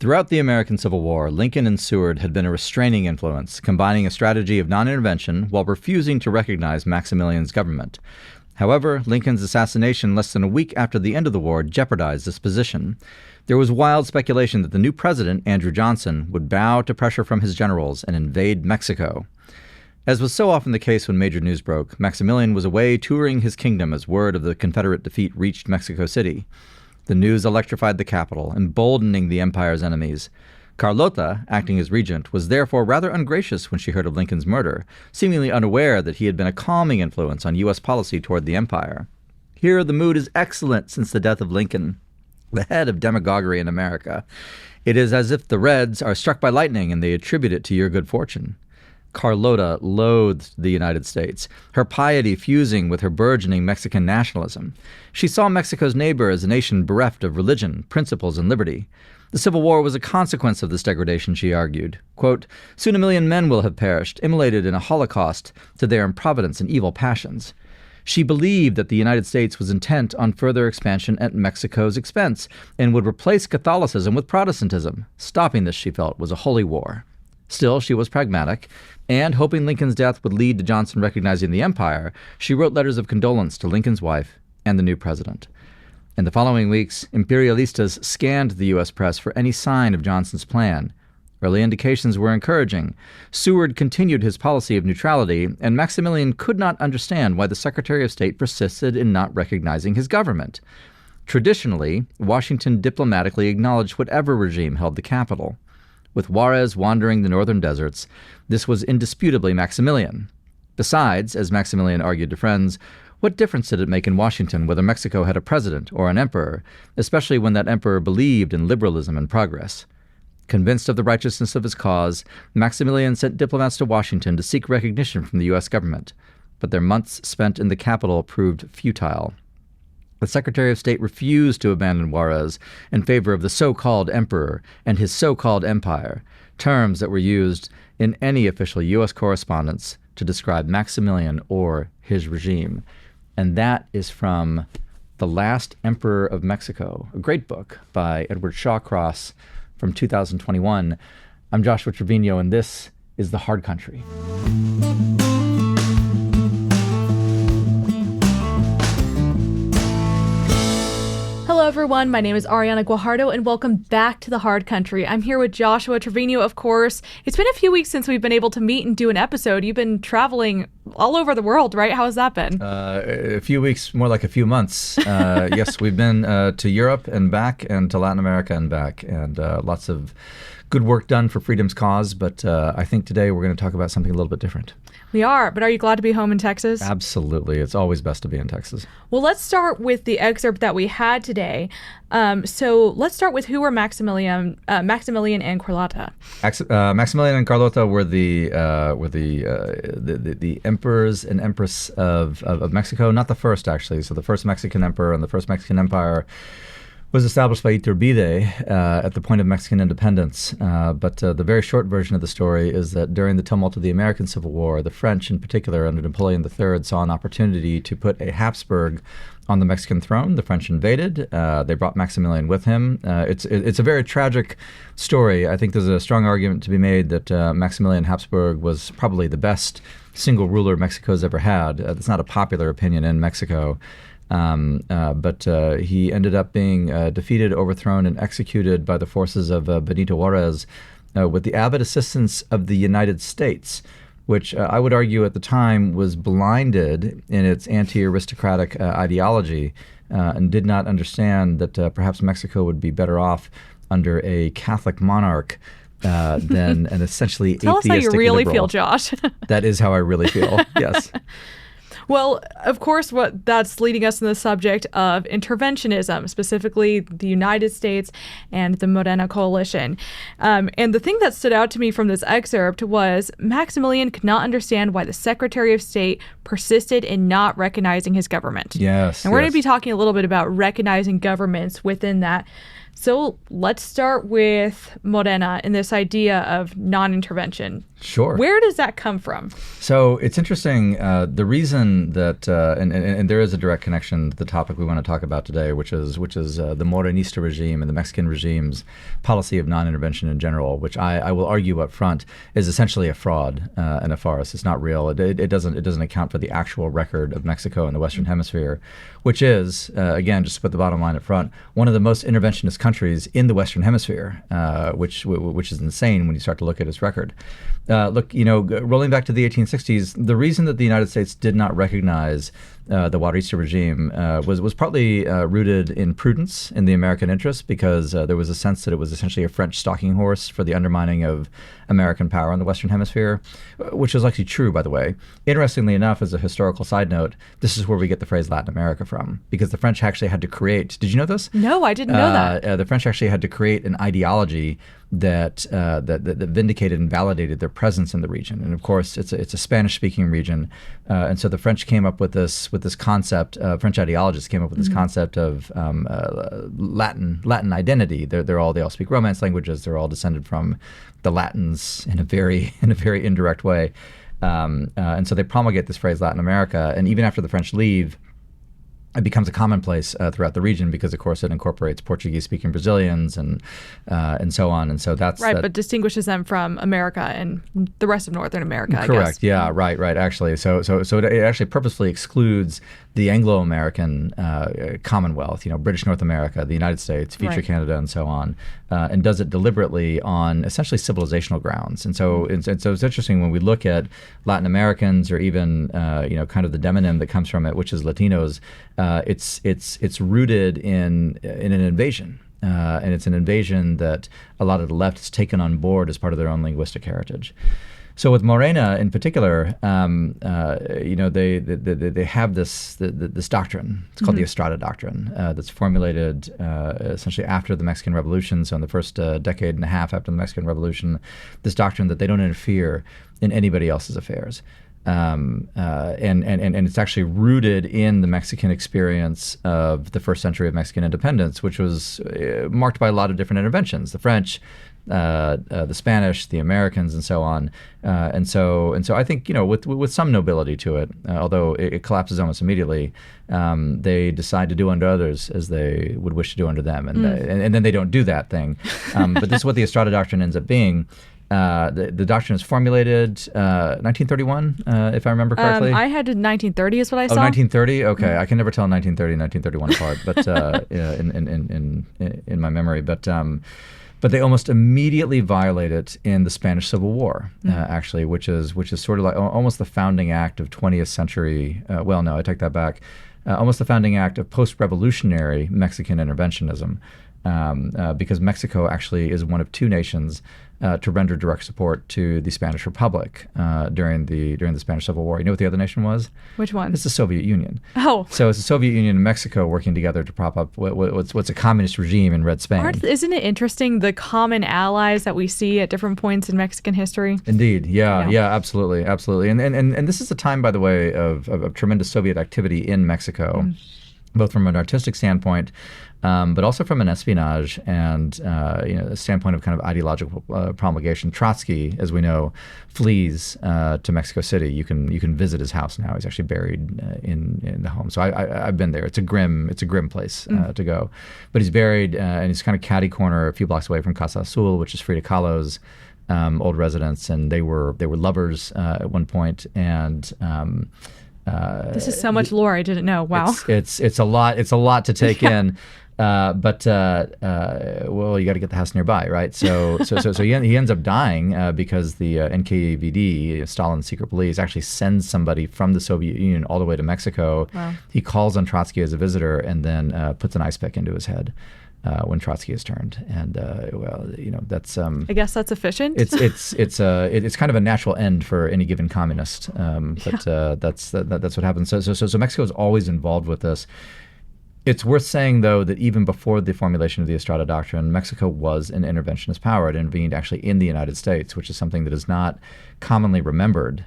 Throughout the American Civil War, Lincoln and Seward had been a restraining influence, combining a strategy of non-intervention while refusing to recognize Maximilian's government. However, Lincoln's assassination less than a week after the end of the war jeopardized this position. There was wild speculation that the new president, Andrew Johnson, would bow to pressure from his generals and invade Mexico. As was so often the case when major news broke, Maximilian was away touring his kingdom as word of the Confederate defeat reached Mexico City. The news electrified the capital, emboldening the empire's enemies. Carlota, acting as regent, was therefore rather ungracious when she heard of Lincoln's murder, seemingly unaware that he had been a calming influence on U.S. policy toward the empire. Here the mood is excellent since the death of Lincoln, the head of demagoguery in America. It is as if the Reds are struck by lightning and they attribute it to your good fortune. Carlota loathed the United States, her piety fusing with her burgeoning Mexican nationalism. She saw Mexico's neighbor as a nation bereft of religion, principles, and liberty. The Civil War was a consequence of this degradation, she argued. Quote, "Soon 1 million men will have perished, immolated in a holocaust to their improvidence and evil passions." She believed that the United States was intent on further expansion at Mexico's expense and would replace Catholicism with Protestantism. Stopping this, she felt, was a holy war. Still, she was pragmatic, and hoping Lincoln's death would lead to Johnson recognizing the empire, she wrote letters of condolence to Lincoln's wife and the new president. In the following weeks, imperialistas scanned the U.S. press for any sign of Johnson's plan. Early indications were encouraging. Seward continued his policy of neutrality, and Maximilian could not understand why the Secretary of State persisted in not recognizing his government. Traditionally, Washington diplomatically acknowledged whatever regime held the capital. With Juarez wandering the northern deserts, this was indisputably Maximilian. Besides, as Maximilian argued to friends, what difference did it make in Washington whether Mexico had a president or an emperor, especially when that emperor believed in liberalism and progress? Convinced of the righteousness of his cause, Maximilian sent diplomats to Washington to seek recognition from the U.S. government, but their months spent in the capital proved futile. The Secretary of State refused to abandon Juarez in favor of the so-called emperor and his so-called empire, terms that were used in any official U.S. correspondence to describe Maximilian or his regime. And that is from The Last Emperor of Mexico, a great book by Edward Shawcross from 2021. I'm Joshua Treviño, and this is The Hard Country. Hello everyone, my name is Ariana Guajardo and welcome back to The Hard Country. I'm here with Joshua Treviño, of course. It's been a few weeks since we've been able to meet and do an episode. You've been traveling all over the world, right? How has that been? A few weeks, more like a few months. Yes, we've been to Europe and back, and to Latin America and back, and lots of good work done for freedom's cause. But I think today we're going to talk about something a little bit different. We are, but are you glad to be home in Texas? Absolutely. It's always best to be in Texas. Well, let's start with the excerpt that we had today. So let's start with who were Maximilian and Carlota. Maximilian and Carlota were the emperors and empress of Mexico. Not the first, actually. So the first Mexican emperor and the first Mexican empire was established by Iturbide at the point of Mexican independence. But the very short version of the story is that during the tumult of the American Civil War, the French in particular under Napoleon III saw an opportunity to put a Habsburg on the Mexican throne. The French invaded. They brought Maximilian with him. It's a very tragic story. I think there's a strong argument to be made that Maximilian Habsburg was probably the best single ruler Mexico's ever had. That's not a popular opinion in Mexico. But he ended up being defeated, overthrown, and executed by the forces of Benito Juarez with the avid assistance of the United States, which I would argue at the time was blinded in its anti-aristocratic ideology and did not understand that perhaps Mexico would be better off under a Catholic monarch than an essentially Tell atheistic us how you really liberal. feel, Josh. That is how I really feel, yes. Well, of course, what that's leading us in the subject of interventionism, specifically the United States and the MORENA coalition. And the thing that stood out to me from this excerpt was Maximilian could not understand why the Secretary of State persisted in not recognizing his government. Yes. And we're going to be talking a little bit about recognizing governments within that. So let's start with MORENA and this idea of non-intervention. Sure. Where does that come from? So it's interesting. The reason that, and there is a direct connection to the topic we want to talk about today, which is the Morenista regime and the Mexican regime's policy of non-intervention in general, which I will argue up front is essentially a fraud and a farce. It's not real. It doesn't account for the actual record of Mexico in the Western Hemisphere, which is again, just to put the bottom line up front, one of the most interventionist countries in the Western Hemisphere, which is insane when you start to look at its record. Look, rolling back to the 1860s, the reason that the United States did not recognize the Juarista regime was partly rooted in prudence in the American interest, because there was a sense that it was essentially a French stalking horse for the undermining of American power in the Western Hemisphere, which is actually true, by the way. Interestingly enough, as a historical side note, this is where we get the phrase Latin America from, because the French actually had to create, did you know this? No, I didn't know that. The French actually had to create an ideology that vindicated and validated their presence in the region. And of course, it's a Spanish-speaking region, and so the French came up with this concept. French ideologists came up with this concept of Latin identity. They all speak Romance languages. They're all descended from the Latins in a very indirect way, and so they promulgate this phrase Latin America. And even after the French leave, it becomes a commonplace throughout the region, because, of course, it incorporates Portuguese-speaking Brazilians and so on. And so that's right, but distinguishes them from America and the rest of Northern America. Correct. I guess. Yeah. Right. Actually, so it actually purposefully excludes the Anglo-American Commonwealth, British North America, the United States, future Canada, and so on, and does it deliberately on essentially civilizational grounds. And so it's interesting when we look at Latin Americans, or even kind of the demonym that comes from it, which is Latinos. It's rooted in an invasion, and it's an invasion that a lot of the left has taken on board as part of their own linguistic heritage. So with MORENA in particular, they have this doctrine. It's called the Estrada Doctrine, that's formulated essentially after the Mexican Revolution. So in the first decade and a half after the Mexican Revolution, this doctrine that they don't interfere in anybody else's affairs. And it's actually rooted in the Mexican experience of the first century of Mexican independence, which was marked by a lot of different interventions. The French, the Spanish, the Americans, and so on. And so I think, with some nobility to it, although it collapses almost immediately, they decide to do unto others as they would wish to do unto them, and then they don't do that thing. But this is what the Estrada Doctrine ends up being. The doctrine is formulated 1931, if I remember correctly. I had 1930 is what I saw. 1930? Okay. I can never tell 1930 and 1931 apart, but in my memory. But they almost immediately violate it in the Spanish Civil War, actually, which is sort of like almost the founding act of 20th century. Well, no, I take that back. Almost the founding act of post-revolutionary Mexican interventionism, because Mexico actually is one of two nations to render direct support to the Spanish Republic during the Spanish Civil War. You know what the other nation was? Which one? It's the Soviet Union. Oh. So it's the Soviet Union and Mexico working together to prop up what's a communist regime in Red Spain. Isn't it interesting, the common allies that we see at different points in Mexican history? Indeed. Yeah, absolutely. And this is a time, by the way, of tremendous Soviet activity in Mexico, both from an artistic standpoint, but also from an espionage and a standpoint of kind of ideological promulgation. Trotsky, as we know, flees to Mexico City. You can visit his house now. He's actually buried in the home. So I've been there. It's a grim place to go. But he's buried, and he's kind of catty corner a few blocks away from Casa Azul, which is Frida Kahlo's old residence, and they were lovers at one point. And this is so much lore I didn't know. Wow. It's a lot to take in. But you got to get the house nearby, right? So he ends up dying because the NKVD, Stalin's secret police, actually sends somebody from the Soviet Union all the way to Mexico. Wow. He calls on Trotsky as a visitor, and then puts an ice pick into his head when Trotsky is turned. And that's I guess that's efficient. It's kind of a natural end for any given communist. But that's what happens. So Mexico is always involved with this. It's worth saying, though, that even before the formulation of the Estrada Doctrine, Mexico was an interventionist power. It intervened actually in the United States, which is something that is not commonly remembered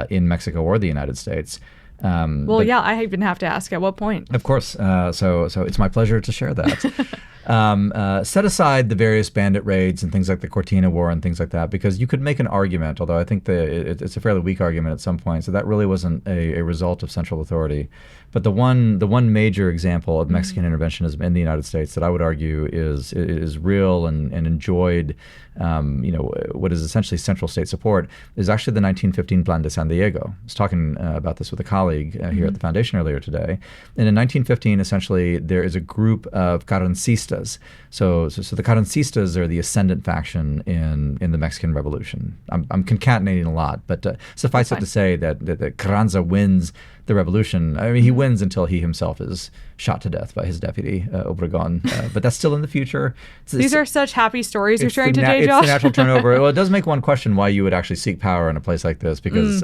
in Mexico or the United States. I even have to ask, at what point? Of course. So it's my pleasure to share that. Set aside the various bandit raids and things like the Cortina War and things like that, because you could make an argument, although I think it's a fairly weak argument at some point, so that really wasn't a result of central authority. But the one major example of Mexican interventionism in the United States that I would argue is real and enjoyed, what is essentially central state support, is actually the 1915 Plan de San Diego. I was talking about this with a colleague here at the Foundation earlier today. And in 1915, essentially, there is a group of Carrancistas. So the Carrancistas are the ascendant faction in the Mexican Revolution. I'm concatenating a lot, but suffice it to say that Carranza wins the revolution. I mean, he wins until he himself is shot to death by his deputy, Obregón. But that's still in the future. These are such happy stories you're sharing today, Josh. It's the natural turnover. Well, it does make one question why you would actually seek power in a place like this, because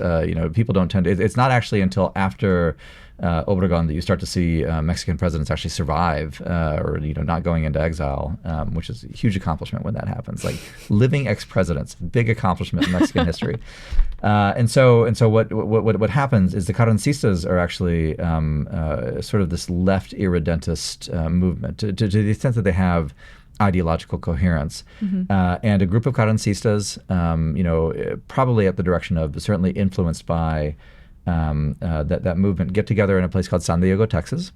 people don't tend to. It's not actually until after Obregón that you start to see Mexican presidents actually survive or not going into exile, which is a huge accomplishment when that happens. Like living ex-presidents, big accomplishment in Mexican history. And so what happens is the Carrancistas are actually sort of this left irredentist movement to the extent that they have ideological coherence. And a group of Carrancistas, probably at the direction of, certainly influenced by that movement, get together in a place called San Diego, Texas,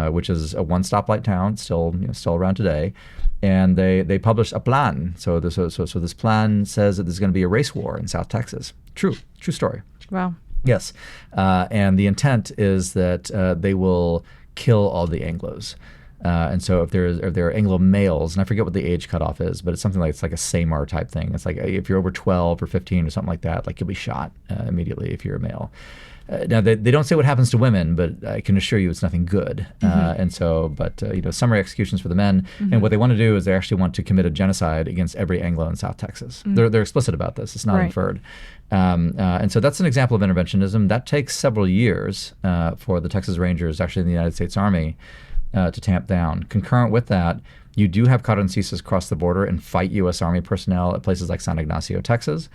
which is a one-stoplight town, still around today, and they publish a plan. So this plan says that there's going to be a race war in South Texas. True story. Wow. Yes, and the intent is that they will kill all the Anglos. And so if there are Anglo males, and I forget what the age cutoff is, but it's like a Samar type thing. It's like if you're over 12 or 15 or something like that, like you'll be shot immediately if you're a male. Now they don't say what happens to women, but I can assure you it's nothing good. And so, but summary executions for the men. And what they want to do is they actually want to commit a genocide against every Anglo in South Texas. They're explicit about this. It's not inferred. And so that's an example of interventionism. That takes several years for the Texas Rangers, actually in the United States Army, to tamp down. Concurrent with that, you do have Carrancistas cross the border and fight U.S. Army personnel at places like San Ignacio, Texas.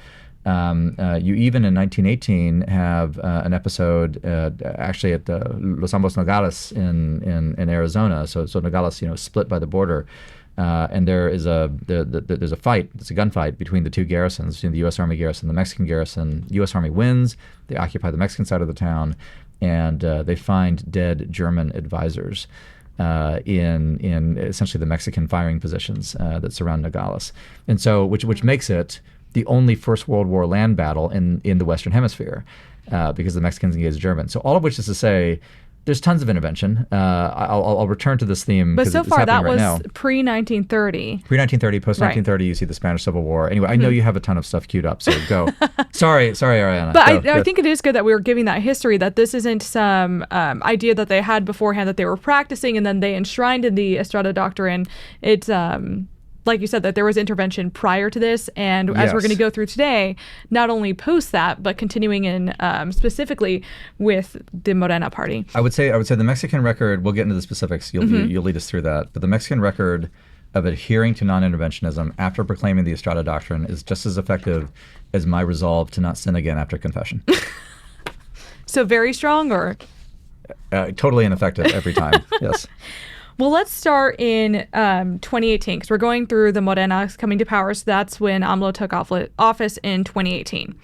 You even in 1918 have an episode actually at Los Ambos Nogales in Arizona. So Nogales, split by the border, and there's a fight. It's a gunfight between the two garrisons, between the U.S. Army garrison and the Mexican garrison. U.S. Army wins. They occupy the Mexican side of the town, and they find dead German advisors in essentially the Mexican firing positions that surround Nogales, and so which makes it the only First World War land battle in the Western Hemisphere, because the Mexicans engaged the Germans. So all of which is to say, there's tons of intervention. I'll return to this theme. But so far, that was right pre-1930. Pre-1930, post-1930, you see the Spanish Civil War. Anyway, I know you have a ton of stuff queued up, so go. Sorry, Ariana. But I think it is good that we were giving that history, that this isn't some idea that they had beforehand that they were practicing and then they enshrined in the Estrada Doctrine. It's like you said, that there was intervention prior to this, and as we're going to go through today, not only post that, but continuing in specifically with the Morena party. I would say the Mexican record, we'll get into the specifics, you'll lead us through that, but the Mexican record of adhering to non-interventionism after proclaiming the Estrada Doctrine is just as effective as my resolve to not sin again after confession. So very strong, or? Totally ineffective every time, yes. Well, let's start in 2018, because we're going through the Morena coming to power. So that's when AMLO took office in 2018.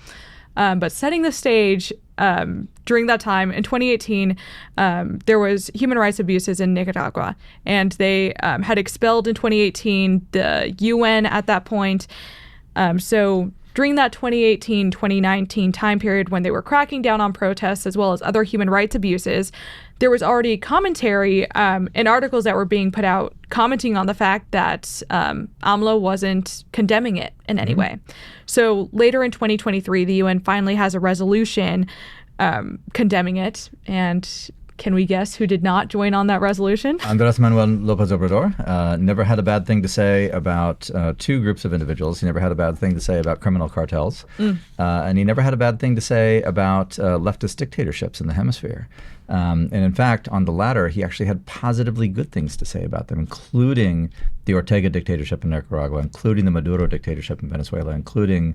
But setting the stage during that time, in 2018, there was human rights abuses in Nicaragua. And they had expelled in 2018 the UN at that point. So during that 2018-2019 time period when they were cracking down on protests as well as other human rights abuses, there was already commentary and articles that were being put out commenting on the fact that AMLO wasn't condemning it in any way. So later in 2023, the UN finally has a resolution condemning it. And can we guess who did not join on that resolution? Andrés Manuel López Obrador never had a bad thing to say about two groups of individuals. He never had a bad thing to say about criminal cartels. And he never had a bad thing to say about leftist dictatorships in the hemisphere. And in fact, on the latter, he actually had positively good things to say about them, including the Ortega dictatorship in Nicaragua, including the Maduro dictatorship in Venezuela, including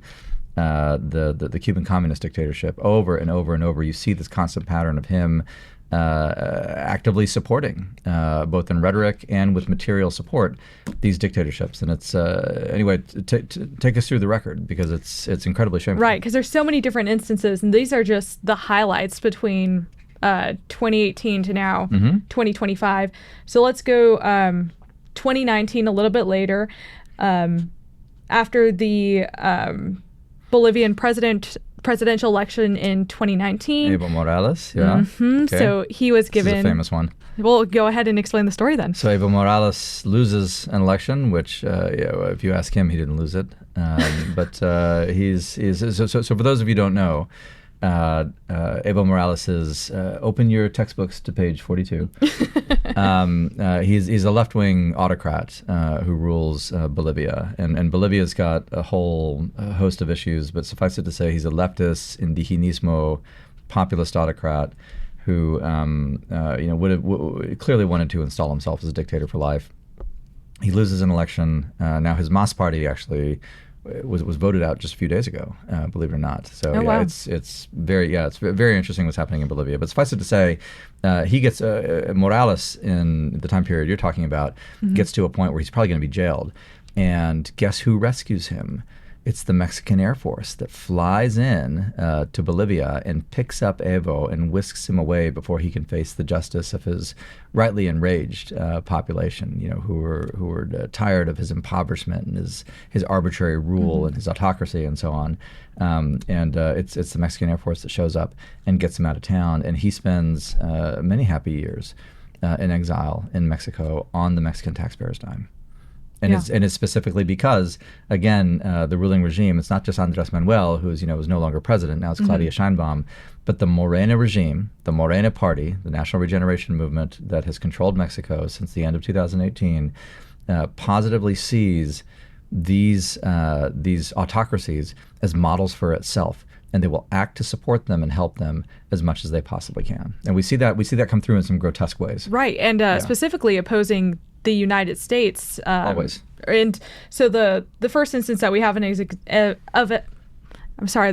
the Cuban communist dictatorship. Over and over and over, you see this constant pattern of him actively supporting, both in rhetoric and with material support, these dictatorships. And it's anyway, take us through the record, because it's incredibly shameful. Right, because there's so many different instances, and these are just the highlights between 2018 to now, 2025. So let's go 2019, a little bit later, after the Bolivian presidential election in 2019. Evo Morales, yeah. Okay. So he was given... This is a famous one. Well, go ahead and explain the story then. So Evo Morales loses an election, which, if you ask him, he didn't lose it. But so for those of you who don't know, Evo Morales is, open your textbooks to page 42. He's a left-wing autocrat who rules Bolivia. And Bolivia's got a whole host of issues, but suffice it to say he's a leftist, indigenismo, populist autocrat who clearly wanted to install himself as a dictator for life. He loses an election. Now his MAS party actually was voted out just a few days ago, believe it or not. So wow. it's very interesting what's happening in Bolivia. But suffice it to say, he gets Morales in the time period you're talking about gets to a point where he's probably going to be jailed. And guess who rescues him? It's the Mexican Air Force that flies in to Bolivia and picks up Evo and whisks him away before he can face the justice of his rightly enraged population, who were tired of his impoverishment and his arbitrary rule and his autocracy and so on. It's the Mexican Air Force that shows up and gets him out of town, and he spends many happy years in exile in Mexico on the Mexican taxpayers' dime. And it's specifically because, again, the ruling regime, it's not just Andrés Manuel, who is no longer president, now it's Claudia Sheinbaum, but the MORENA regime, the MORENA party, the National Regeneration Movement that has controlled Mexico since the end of 2018, positively sees these autocracies as models for itself. And they will act to support them and help them as much as they possibly can. And we see that come through in some grotesque ways. Right, and specifically opposing the United States. Always. And so the first instance that we have the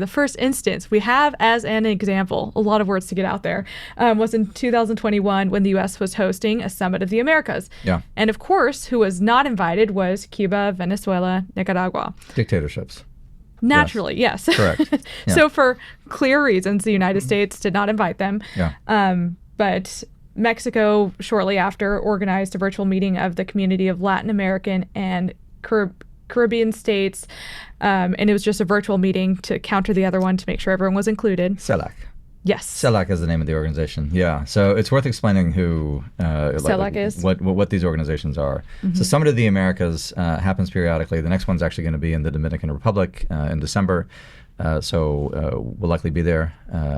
first instance we have as an example, a lot of words to get out there, was in 2021 when the U.S. was hosting a Summit of the Americas. Yeah. And of course, who was not invited was Cuba, Venezuela, Nicaragua. Dictatorships. Naturally, yes. Correct. Yeah. So for clear reasons, the United States did not invite them. Yeah. But Mexico, shortly after, organized a virtual meeting of the community of Latin American and Caribbean states. And it was just a virtual meeting to counter the other one to make sure everyone was included. CELAC. Yes. CELAC is the name of the organization. Yeah. So it's worth explaining who CELAC is. What these organizations are. So Summit of the Americas happens periodically. The next one's actually going to be in the Dominican Republic in December. So we'll likely be there.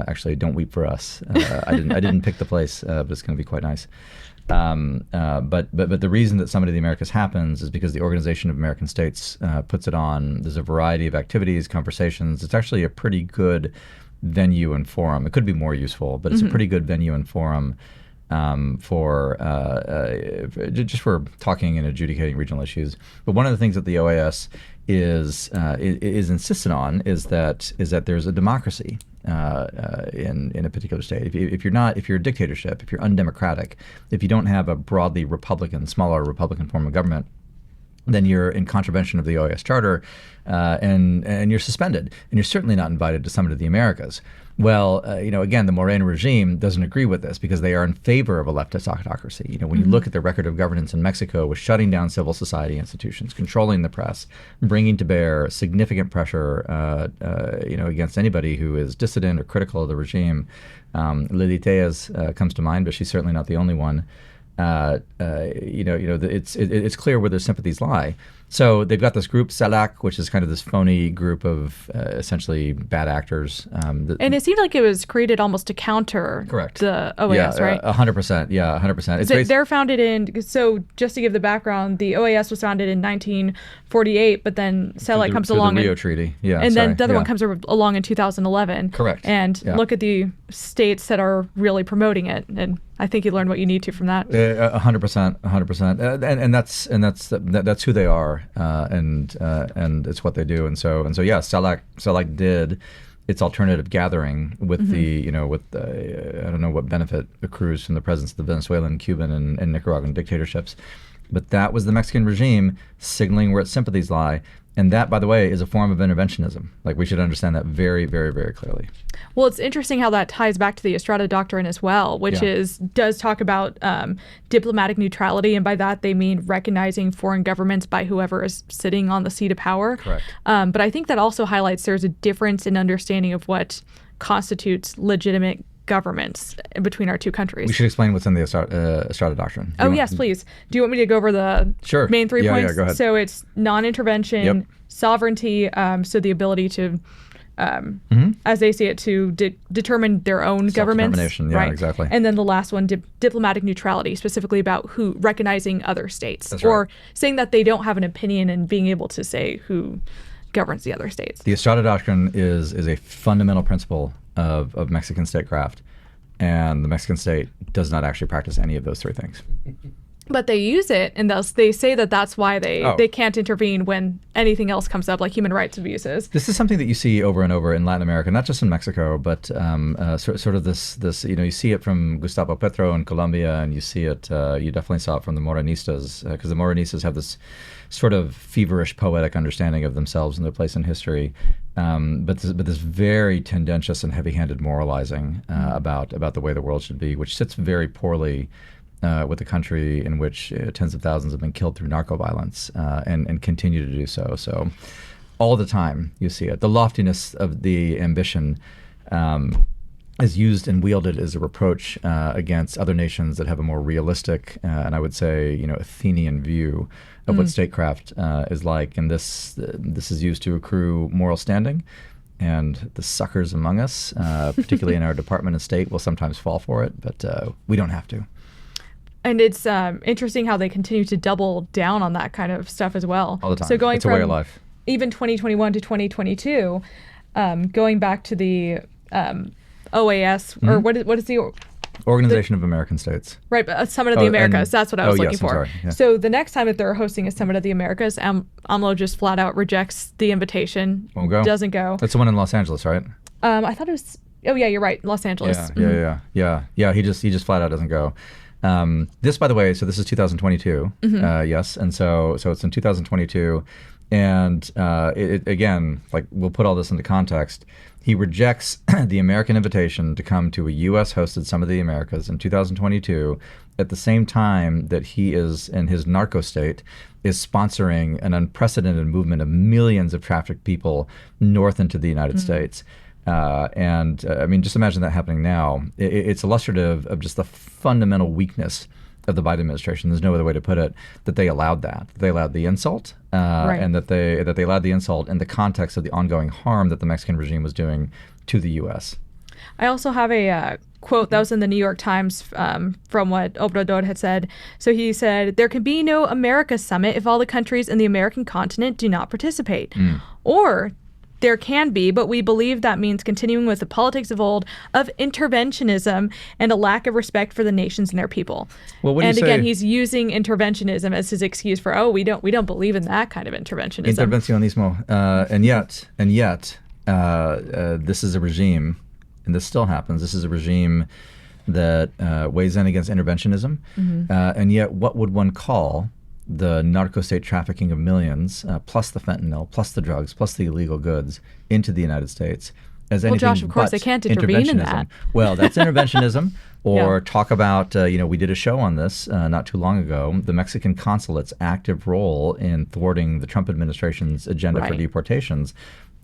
Actually, don't weep for us. I didn't pick the place, but it's going to be quite nice. But the reason that Summit of the Americas happens is because the Organization of American States puts it on. There's a variety of activities, conversations. It's actually a pretty good venue and forum. It could be more useful, but it's a pretty good venue and forum for talking and adjudicating regional issues. But one of the things that the OAS is insistent on is that there's a democracy in a particular state. If you're a dictatorship, if you're undemocratic, if you don't have a broadly Republican, smaller Republican form of government, then you're in contravention of the OAS Charter, and you're suspended, and you're certainly not invited to Summit of the Americas. Well, again, the MORENA regime doesn't agree with this because they are in favor of a leftist autocracy. When you look at the record of governance in Mexico, with shutting down civil society institutions, controlling the press, bringing to bear significant pressure, against anybody who is dissident or critical of the regime. Lili Tejas comes to mind, but she's certainly not the only one. It's clear where their sympathies lie. So they've got this group, CELAC, which is kind of this phony group of essentially bad actors. And it seemed like it was created almost to counter the OAS, right? 100%. Yeah, 100%. They're founded in, so just to give the background, the OAS was founded in 1948, but then CELAC comes along. The Rio Treaty, yeah. And then the other one comes along in 2011. Correct. And look at the states that are really promoting it. And I think you learned what you need to from that. 100%. And that's who they are. And it's what they do, and so yeah, CELAC did its alternative gathering with I don't know what benefit accrues from the presence of the Venezuelan, Cuban, and Nicaraguan dictatorships. But that was the Mexican regime signaling where its sympathies lie. And that, by the way, is a form of interventionism. Like, we should understand that very, very, very clearly. Well, it's interesting how that ties back to the Estrada Doctrine as well, which does talk about diplomatic neutrality. And by that, they mean recognizing foreign governments by whoever is sitting on the seat of power. Correct. But I think that also highlights there's a difference in understanding of what constitutes legitimate governments between our two countries. We should explain what's in the Estrada Doctrine. Yes, please. Do you want me to go over the main 3 points? Yeah, go ahead. So it's non-intervention, sovereignty, so the ability to, as they see it, to determine their own governments. Self-determination, right? Exactly. And then the last one, diplomatic neutrality, specifically about who recognizing other states. That's or right. saying that they don't have an opinion and being able to say who governs the other states. The Estrada Doctrine is a fundamental principle of Mexican statecraft, and the Mexican state does not actually practice any of those 3 things. But they use it, and thus they say that that's why they can't intervene when anything else comes up, like human rights abuses. This is something that you see over and over in Latin America, not just in Mexico, but sort of this you see it from Gustavo Petro in Colombia, and you see it, you definitely saw it from the Morenistas, because the Morenistas have this sort of feverish poetic understanding of themselves and their place in history, but this very tendentious and heavy-handed moralizing about the way the world should be, which sits very poorly with a country in which tens of thousands have been killed through narco violence and continue to do so. So all the time you see it. The loftiness of the ambition is used and wielded as a reproach against other nations that have a more realistic and I would say Athenian view of what statecraft is like. And this is used to accrue moral standing. And the suckers among us, particularly in our Department of State, will sometimes fall for it, but we don't have to. And it's interesting how they continue to double down on that kind of stuff as well. All the time. So going it's a way of life. Even 2021 to 2022, going back to the OAS, or what is the... Organization of American States. Right, but a Summit of the Americas. That's what I was looking for. I'm sorry. Yeah. So the next time that they're hosting a Summit of the Americas, AMLO just flat out rejects the invitation. Won't go? Doesn't go. That's the one in Los Angeles, right? I thought it was... Oh, yeah, you're right. Los Angeles. Yeah. He just flat out doesn't go. This, by the way, so this is 2022. Yes, and so it's in 2022, and it again, like, we'll put all this into context. He rejects the American invitation to come to a U.S.-hosted Summit of the Americas in 2022 at the same time that he is, in his narco state, is sponsoring an unprecedented movement of millions of trafficked people north into the United States. I mean, just imagine that happening now. It's illustrative of just the fundamental weakness of the Biden administration. There's no other way to put it, that they allowed that. They allowed the insult, and that they allowed the insult in the context of the ongoing harm that the Mexican regime was doing to the U.S. I also have a quote that was in the New York Times from what Obrador had said. So he said, "There can be no America Summit if all the countries in the American continent do not participate. Or there can be, but we believe that means continuing with the politics of old of interventionism and a lack of respect for the nations and their people." Well, what do you say? Again, he's using interventionism as his excuse for, we don't believe in that kind of interventionism. Intervencionismo. And yet, this is a regime, and this still happens. This is a regime that weighs in against interventionism, and yet what would one call the narco-state trafficking of millions, plus the fentanyl, plus the drugs, plus the illegal goods into the United States as anything Josh, of course, they can't intervene in that. Well, that's interventionism. Or talk about, we did a show on this not too long ago, the Mexican consulate's active role in thwarting the Trump administration's agenda for deportations.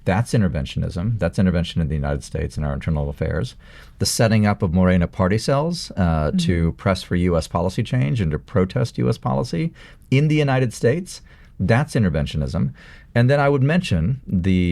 That's interventionism. That's intervention in the United States in our internal affairs. The setting up of MORENA party cells to press for U.S. policy change and to protest U.S. policy in the United States, that's interventionism. And then I would mention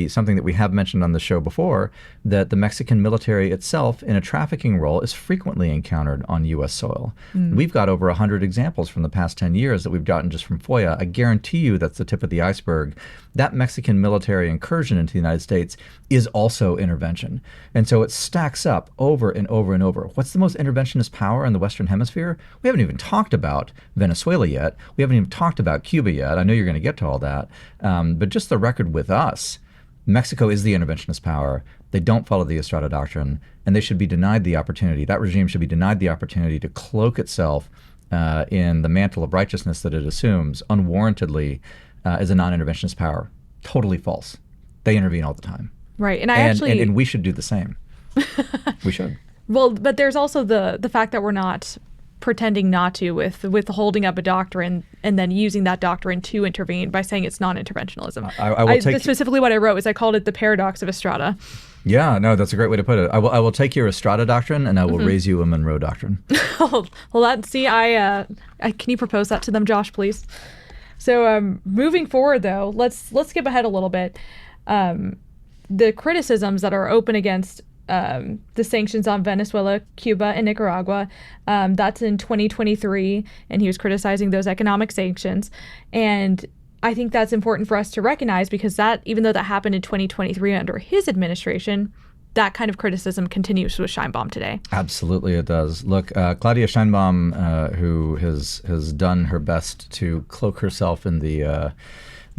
something that we have mentioned on the show before, that the Mexican military itself in a trafficking role is frequently encountered on U.S. soil. We've got over 100 examples from the past 10 years that we've gotten just from FOIA. I guarantee you that's the tip of the iceberg. That Mexican military incursion into the United States is also intervention. And so it stacks up over and over and over. What's the most interventionist power in the Western Hemisphere? We haven't even talked about Venezuela yet. We haven't even talked about Cuba yet. I know you're going to get to all that. But just the record with us Mexico is the interventionist power. They don't follow the Estrada Doctrine, and they should be denied the opportunity. That regime should be denied the opportunity to cloak itself in the mantle of righteousness that it assumes unwarrantedly as a non-interventionist power. Totally false. They intervene all the time. Right. And we should do the same. We should. Well, but there's also the fact that we're not pretending not to with holding up a doctrine and then using that doctrine to intervene by saying it's non-interventionalism. Specifically what I wrote is I called it the paradox of Estrada. Yeah, no, that's a great way to put it. I will take your Estrada doctrine and I will raise you a Monroe doctrine. Well, can you propose that to them, Josh, please? So moving forward, though, let's skip ahead a little bit. The criticisms that are open against the sanctions on Venezuela, Cuba, and Nicaragua, that's in 2023, and he was criticizing those economic sanctions. And I think that's important for us to recognize because that, even though that happened in 2023 under his administration, that kind of criticism continues with Sheinbaum today. Absolutely, it does. Look, Claudia Sheinbaum, who has done her best to cloak herself in the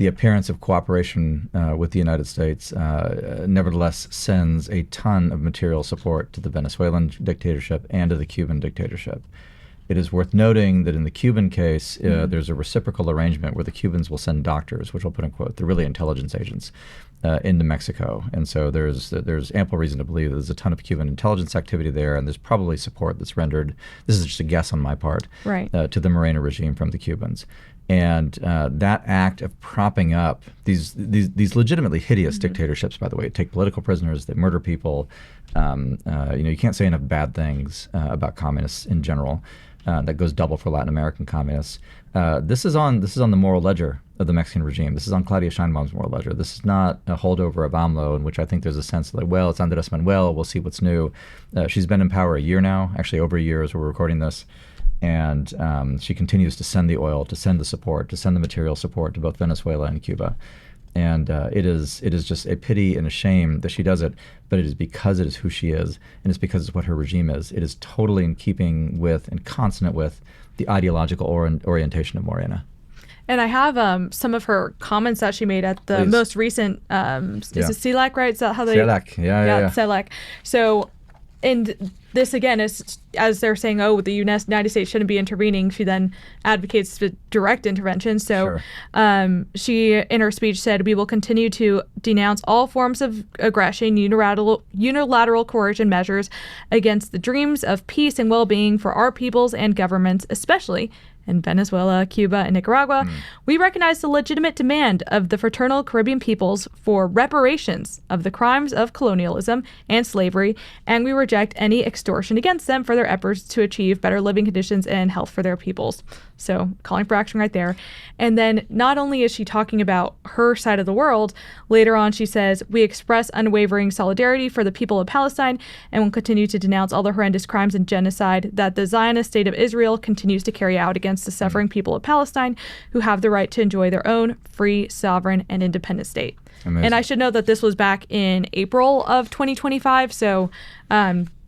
appearance of cooperation with the United States, nevertheless sends a ton of material support to the Venezuelan dictatorship and to the Cuban dictatorship. It is worth noting that in the Cuban case, there's a reciprocal arrangement where the Cubans will send doctors, which I'll put in quote, they're really intelligence agents, into Mexico. And so there's ample reason to believe that there's a ton of Cuban intelligence activity there, and there's probably support that's rendered, this is just a guess on my part, right, to the MORENA regime from the Cubans. And that act of propping up these legitimately hideous dictatorships, by the way, take political prisoners, they murder people. You can't say enough bad things about communists in general. That goes double for Latin American communists. This is on the moral ledger of the Mexican regime. This is on Claudia Sheinbaum's moral ledger. This is not a holdover of AMLO, in which I think there's a sense like, well, it's Andrés Manuel, we'll see what's new. She's been in power a year now, actually over a year as we're recording this. And she continues to send the oil, to send the support, to send the material support to both Venezuela and Cuba. And it is just a pity and a shame that she does it, but it is because it is who she is, and it's because it's what her regime is. It is totally in keeping with and consonant with the ideological orientation of MORENA. And I have some of her comments that she made at the most recent, is it CELAC, right? Is that how they... CELAC, yeah. CELAC. So... And this, again, is as they're saying, oh, the United States shouldn't be intervening. She then advocates for direct intervention. So she, in her speech, said, we will continue to denounce all forms of aggression, unilateral coercion measures against the dreams of peace and well-being for our peoples and governments, especially in Venezuela, Cuba, and Nicaragua. We recognize the legitimate demand of the fraternal Caribbean peoples for reparations of the crimes of colonialism and slavery, and we reject any extortion against them for their efforts to achieve better living conditions and health for their peoples. So calling for action right there. And then not only is she talking about her side of the world, later on she says, we express unwavering solidarity for the people of Palestine and will continue to denounce all the horrendous crimes and genocide that the Zionist state of Israel continues to carry out against the suffering people of Palestine who have the right to enjoy their own free, sovereign, and independent state. Amazing. And I should note that this was back in April of 2025, so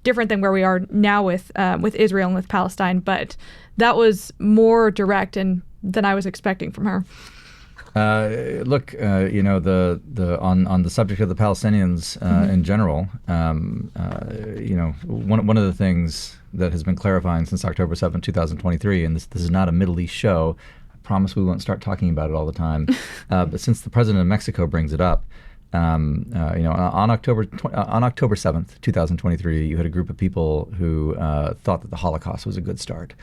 different than where we are now with Israel and with Palestine, but that was more direct than I was expecting from her. Look, on the subject of the Palestinians in general, one of the things that has been clarifying since October 7, 2023, and this is not a Middle East show, I promise we won't start talking about it all the time, but since the president of Mexico brings it up, on October 7th, 2023, you had a group of people who thought that the Holocaust was a good start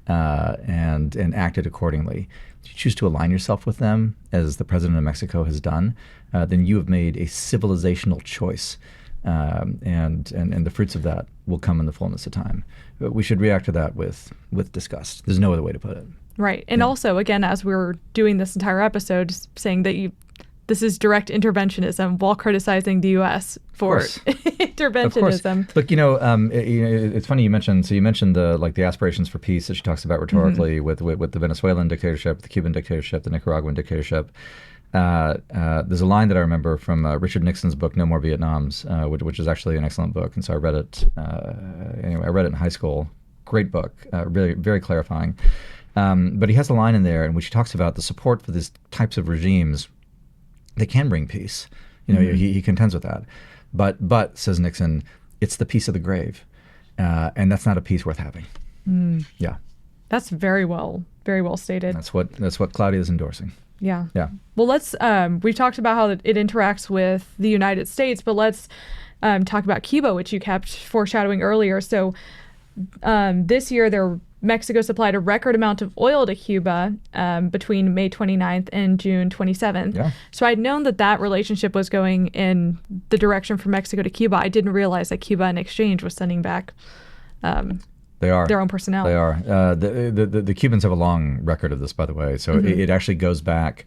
and acted accordingly. If you choose to align yourself with them, as the president of Mexico has done, then you have made a civilizational choice, and the fruits of that will come in the fullness of time. But we should react to that with disgust. There's no other way to put it. Right. And also, again, as we're doing this entire episode, saying that this is direct interventionism while criticizing the U.S. for interventionism. Look, it's funny you mentioned the aspirations for peace that she talks about rhetorically with the Venezuelan dictatorship, the Cuban dictatorship, the Nicaraguan dictatorship. There's a line that I remember from Richard Nixon's book, No More Vietnams, which is actually an excellent book. And so I read it, I read it in high school. Great book, really very clarifying. But he has a line in there in which he talks about the support for these types of regimes. They can bring peace. He contends with that. But says Nixon, it's the peace of the grave, and that's not a peace worth having. Yeah, that's very well stated. That's what Claudia is endorsing. Yeah. Yeah. Well, we've talked about how it interacts with the United States, but let's talk about Cuba, which you kept foreshadowing earlier. So this year, Mexico supplied a record amount of oil to Cuba between May 29th and June 27th. Yeah. So I'd known that relationship was going in the direction from Mexico to Cuba. I didn't realize that Cuba, in exchange, was sending back their own personnel. They are. The Cubans have a long record of this, by the way. So it actually goes back.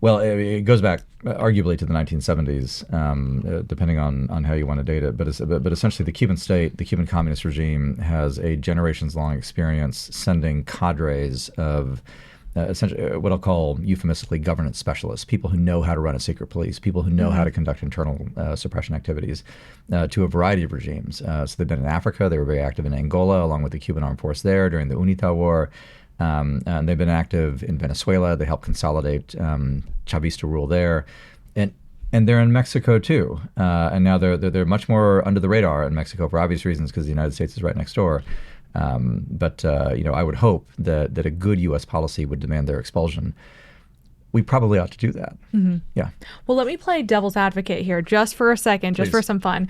Well, it goes back arguably to the 1970s, depending on how you want to date it. But essentially, the Cuban state, the Cuban communist regime, has a generations-long experience sending cadres of essentially what I'll call euphemistically governance specialists, people who know how to run a secret police, people who know how to conduct internal suppression activities to a variety of regimes. So they've been in Africa. They were very active in Angola, along with the Cuban Armed Force there during the UNITA War. And they've been active in Venezuela. They helped consolidate Chavista rule there, and they're in Mexico too. And now they're much more under the radar in Mexico for obvious reasons because the United States is right next door. But I would hope that a good U.S. policy would demand their expulsion. We probably ought to do that. Yeah. Well, let me play devil's advocate here just for a second, just for some fun.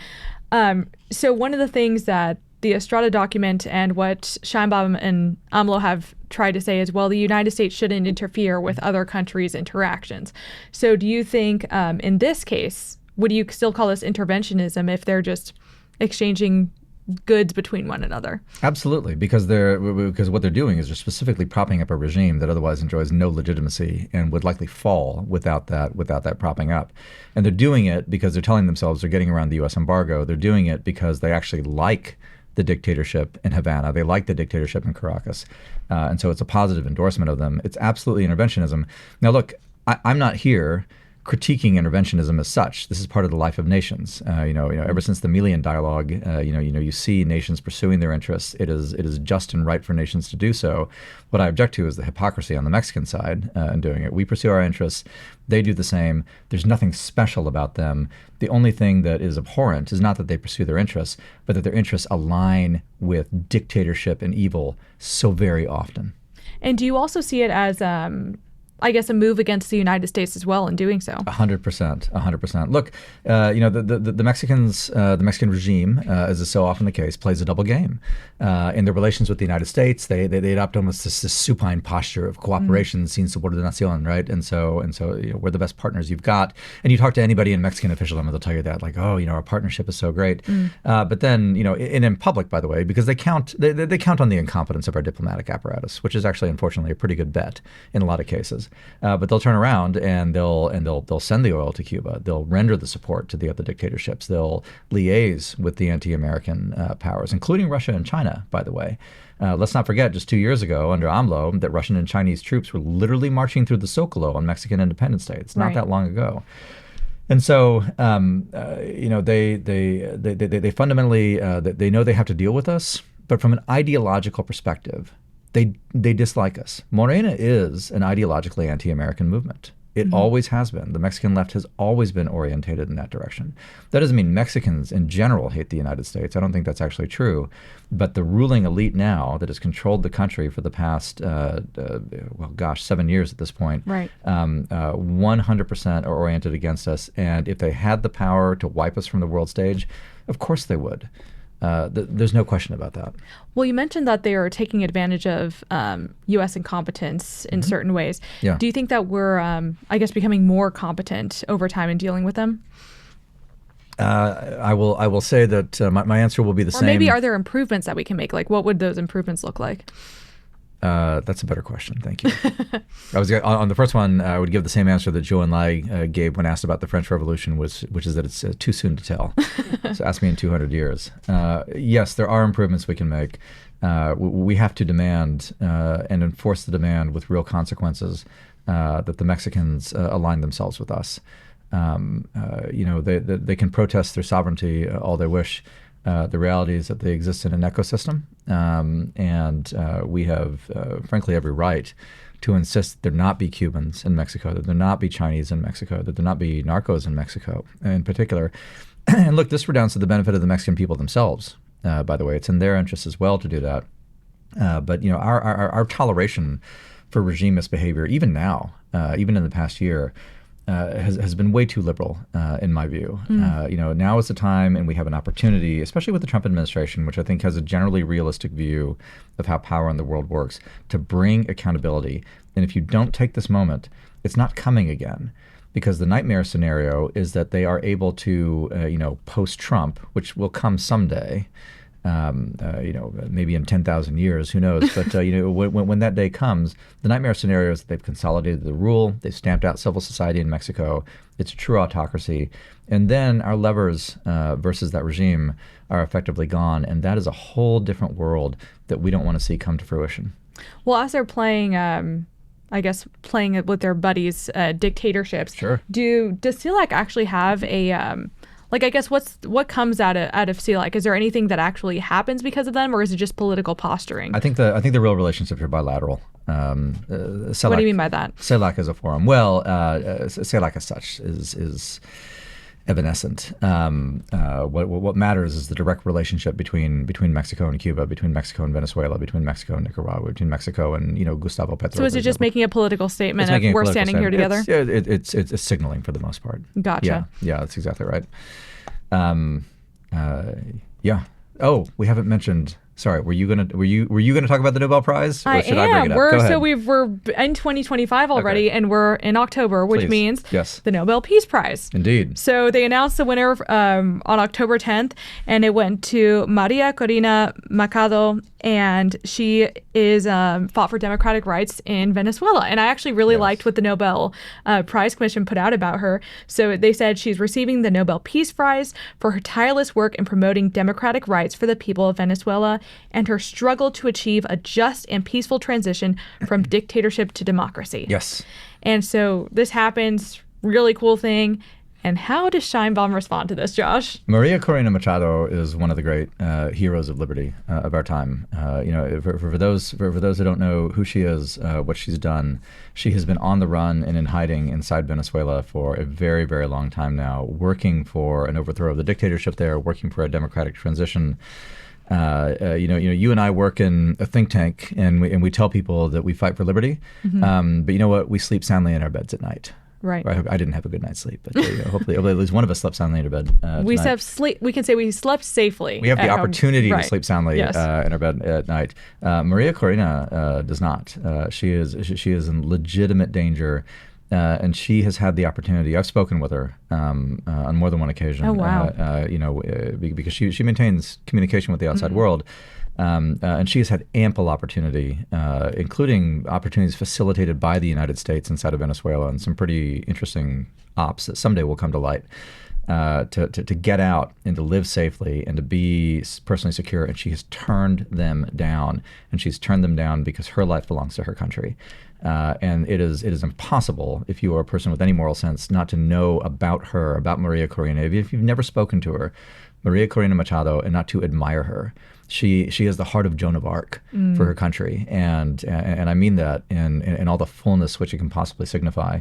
So one of the things that the Estrada document and what Sheinbaum and AMLO have tried to say is, well, the United States shouldn't interfere with other countries' interactions. So do you think in this case, would you still call this interventionism if they're just exchanging goods between one another? Absolutely, because what they're doing is they're specifically propping up a regime that otherwise enjoys no legitimacy and would likely fall without that propping up. And they're doing it because they're telling themselves they're getting around the U.S. embargo. They're doing it because they actually like the dictatorship in Havana. They like the dictatorship in Caracas. And so it's a positive endorsement of them. It's absolutely interventionism. Now, look, I'm not here critiquing interventionism as such. This is part of the life of nations. Ever since the Melian dialogue, you see nations pursuing their interests. It is just and right for nations to do so. What I object to is the hypocrisy on the Mexican side in doing it. We pursue our interests. They do the same. There's nothing special about them. The only thing that is abhorrent is not that they pursue their interests, but that their interests align with dictatorship and evil so very often. And do you also see it as I guess, a move against the United States as well in doing so? 100%. Look, the Mexicans, the Mexican regime, as is so often the case, plays a double game. In their relations with the United States, they adopt almost this supine posture of cooperation sin subordinación, right? And so we're the best partners you've got. And you talk to anybody in Mexican officialdom, they'll tell you that, like, our partnership is so great. But then, in public, by the way, because they count on the incompetence of our diplomatic apparatus, which is actually, unfortunately, a pretty good bet in a lot of cases. But they'll turn around and they'll send the oil to Cuba. They'll render the support to the other dictatorships. They'll liaise with the anti-American powers, including Russia and China, by the way. Let's not forget, just 2 years ago under AMLO, that Russian and Chinese troops were literally marching through the Zocalo on Mexican Independence Day. It's not that long ago. And so, they fundamentally, they know they have to deal with us, but from an ideological perspective, they dislike us. MORENA is an ideologically anti-American movement. It always has been. The Mexican left has always been orientated in that direction. That doesn't mean Mexicans in general hate the United States. I don't think that's actually true. But the ruling elite now that has controlled the country for the past, 7 years at this point, 100% are oriented against us. And if they had the power to wipe us from the world stage, of course they would. There's no question about that. Well, you mentioned that they are taking advantage of U.S. incompetence in certain ways. Yeah. Do you think that we're, becoming more competent over time in dealing with them? I will say that my answer will be the same. Or maybe are there improvements that we can make? Like, what would those improvements look like? That's a better question. Thank you. On the first one, I would give the same answer that Joe and I gave when asked about the French Revolution, which is that it's too soon to tell. So ask me in 200 years. Yes, there are improvements we can make. We have to demand and enforce the demand with real consequences that the Mexicans align themselves with us. They can protest their sovereignty all they wish. The reality is that they exist in an ecosystem, and we have, frankly, every right to insist that there not be Cubans in Mexico, that there not be Chinese in Mexico, that there not be narcos in Mexico in particular. And look, this redounds to the benefit of the Mexican people themselves. By the way, it's in their interest as well to do that. But our toleration for regimist behavior, even now, even in the past year, has been way too liberal, in my view. Now is the time, and we have an opportunity, especially with the Trump administration, which I think has a generally realistic view of how power in the world works, to bring accountability. And if you don't take this moment, it's not coming again. Because the nightmare scenario is that they are able to, post-Trump, which will come someday, maybe in 10,000 years, who knows? But when that day comes, the nightmare scenario is that they've consolidated the rule, they've stamped out civil society in Mexico. It's a true autocracy, and then our levers versus that regime are effectively gone, and that is a whole different world that we don't want to see come to fruition. Well, as they're playing playing it with their buddies' dictatorships. Sure. Does CELAC actually have a what comes out of CELAC? Is there anything that actually happens because of them, or is it just political posturing? I think the real relationships are bilateral. CELAC, what do you mean by that? CELAC is a forum. Well, CELAC as such is evanescent. What matters is the direct relationship between Mexico and Cuba, between Mexico and Venezuela, between Mexico and Nicaragua, between Mexico and Gustavo Petro. So is it just making a political statement of we're standing here together? It's signaling for the most part. Gotcha. Yeah, that's exactly right. Yeah. Oh, we haven't mentioned. Sorry, were you gonna talk about the Nobel Prize? Or should I bring it up? Go ahead. We're in 2025 already, and we're in October, which means the Nobel Peace Prize. Indeed. So they announced the winner on October 10th, and it went to María Corina Machado, and she is fought for democratic rights in Venezuela. And I actually really liked what the Nobel Prize Commission put out about her. So they said she's receiving the Nobel Peace Prize for her tireless work in promoting democratic rights for the people of Venezuela and her struggle to achieve a just and peaceful transition from dictatorship to democracy. Yes. And so this happens, really cool thing. And how does Sheinbaum respond to this, Josh? María Corina Machado is one of the great heroes of liberty of our time. For those who don't know who she is, what she's done, she has been on the run and in hiding inside Venezuela for a very, very long time now, working for an overthrow of the dictatorship there, working for a democratic transition. You and I work in a think tank, and we tell people that we fight for liberty. Mm-hmm. But you know what? We sleep soundly in our beds at night. Right. I didn't have a good night's sleep, but hopefully at least one of us slept soundly in our bed. We can say we slept safely. We have the opportunity to sleep soundly in our bed at night. María Corina does not. She is in legitimate danger. And she has had the opportunity. I've spoken with her on more than one occasion. Oh, wow. Because she maintains communication with the outside world. And she has had ample opportunity, including opportunities facilitated by the United States inside of Venezuela, and some pretty interesting ops that someday will come to light, to get out and to live safely and to be personally secure. And she has turned them down. And she's turned them down because her life belongs to her country. And it is impossible, if you are a person with any moral sense, not to know about her, about María Corina. If you've never spoken to her, María Corina Machado, and not to admire her. She is the heart of Joan of Arc for her country, and I mean that in all the fullness which it can possibly signify.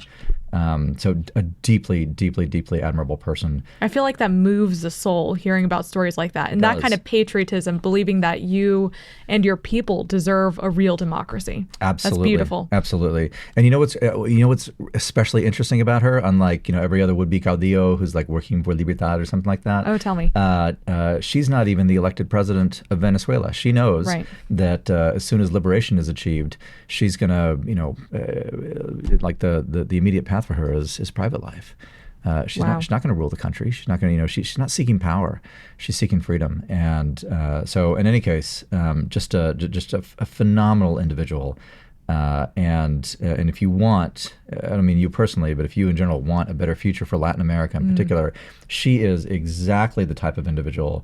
So a deeply, deeply, deeply admirable person. I feel like that moves the soul, hearing about stories like that, and that kind of patriotism, believing that you and your people deserve a real democracy. Absolutely, that's beautiful. Absolutely. And you know what's especially interesting about her, unlike every other would-be caudillo who's like working for Libertad or something like that. Oh, tell me. She's not even the elected president of Venezuela. She knows that as soon as liberation is achieved, she's gonna, like the immediate path for her is private life. She's not going to rule the country. She's not going to, she's not seeking power. She's seeking freedom. And so, in any case, just a phenomenal individual. And if you want, I don't mean you personally, but if you in general want a better future for Latin America in particular, she is exactly the type of individual.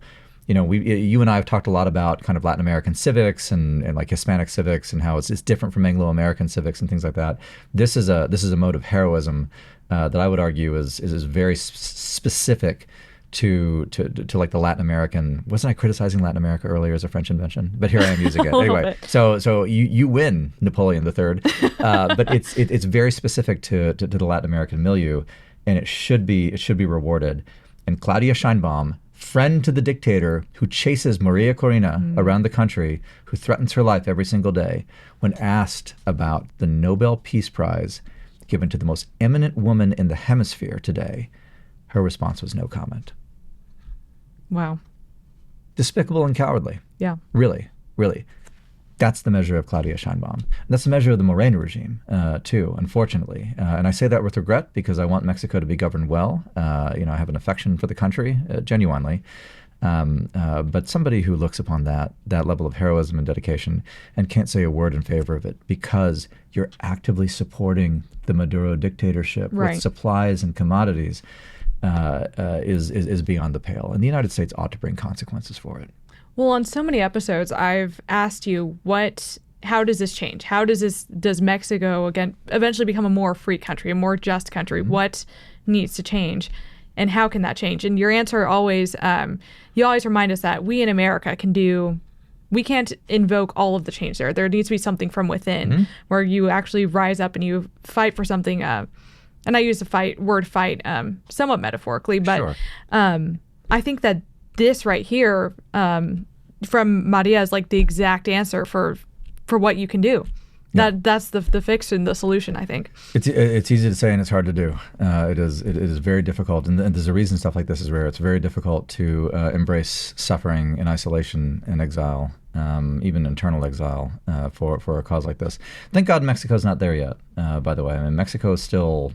You and I have talked a lot about kind of Latin American civics and like Hispanic civics and how it's different from Anglo-American civics and things like that. This is a mode of heroism that I would argue is very specific to like the Latin American. Wasn't I criticizing Latin America earlier as a French invention? But here I am using it anyway. So you win, Napoleon III, but it's very specific to the Latin American milieu, and it should be rewarded. And Claudia Sheinbaum, friend to the dictator who chases María Corina around the country, who threatens her life every single day, when asked about the Nobel Peace Prize given to the most eminent woman in the hemisphere today, her response was no comment. Wow. Despicable and cowardly. Yeah. Really, really. That's the measure of Claudia Sheinbaum. And that's the measure of the MORENA regime, too, unfortunately. And I say that with regret because I want Mexico to be governed well. I have an affection for the country, genuinely. But somebody who looks upon that level of heroism and dedication and can't say a word in favor of it because you're actively supporting the Maduro dictatorship with supplies and commodities is beyond the pale. And the United States ought to bring consequences for it. Well, on so many episodes, I've asked you how does this change? How does Mexico again eventually become a more free country, a more just country? What needs to change, and how can that change? And your answer always, you always remind us that we in America we can't invoke all of the change there. There needs to be something from within where you actually rise up and you fight for something. And I use the word fight somewhat metaphorically, but I think that this right here from María is like the exact answer for what you can do. That's the fix and the solution, I think. It's easy to say and it's hard to do. It is very difficult, and there's a reason stuff like this is rare. It's very difficult to embrace suffering and isolation and exile, even internal exile, for a cause like this. Thank God Mexico's not there yet. By the way, I mean Mexico is still,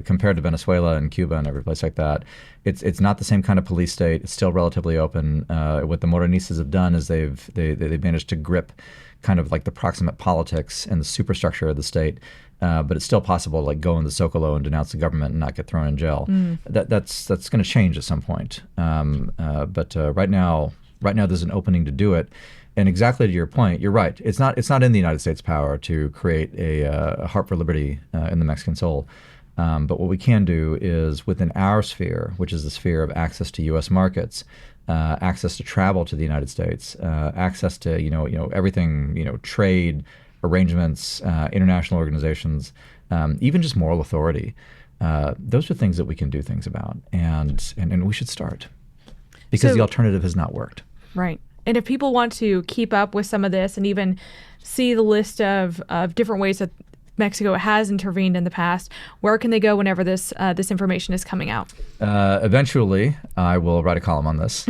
compared to Venezuela and Cuba and every place like that, it's not the same kind of police state. It's still relatively open. What the Morenistas have done is they've managed to grip kind of like the proximate politics and the superstructure of the state, but it's still possible to like go in the Zocalo and denounce the government and not get thrown in jail. That's going to change at some point. But right now there's an opening to do it. And exactly to your point, you're right. It's not in the United States' power to create a heart for liberty in the Mexican soul. But what we can do is within our sphere, which is the sphere of access to U.S. markets, access to travel to the United States, access to everything, trade arrangements, international organizations, even just moral authority. Those are things that we can do things about, and we should start because the alternative has not worked. Right. And if people want to keep up with some of this and even see the list of different ways that Mexico has intervened in the past, where can they go whenever this information is coming out? Eventually, I will write a column on this.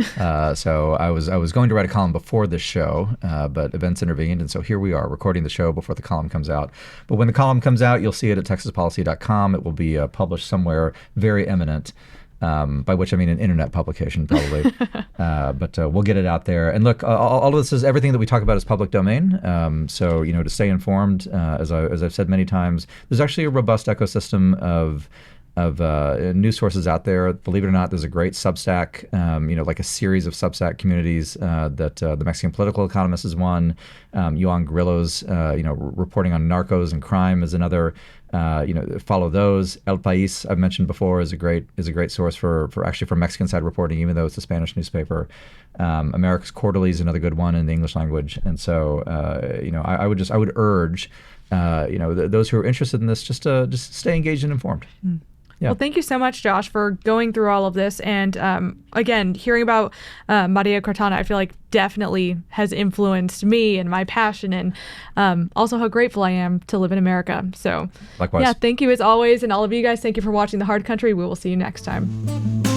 So I was going to write a column before this show, but events intervened, and so here we are recording the show before the column comes out. But when the column comes out, you'll see it at texaspolicy.com. It will be published somewhere very eminent. By which I mean an internet publication, probably. But we'll get it out there. And look, all of this is everything that we talk about is public domain. So to stay informed, as I've said many times, there's actually a robust ecosystem of news sources out there. Believe it or not, there's a great Substack, like a series of Substack communities that the Mexican Political Economist is one. Joan Grillo's, reporting on narcos and crime is another. Follow those. El País, I've mentioned before, is a great source for Mexican side reporting, even though it's a Spanish newspaper. America's Quarterly is another good one in the English language. And so, I would urge, those who are interested in this just stay engaged and informed. Yeah. Well, thank you so much, Josh, for going through all of this. And again, hearing about María Cortana, I feel like definitely has influenced me and my passion and also how grateful I am to live in America. So, likewise. Yeah, thank you as always. And all of you guys, thank you for watching The Hard Country. We will see you next time.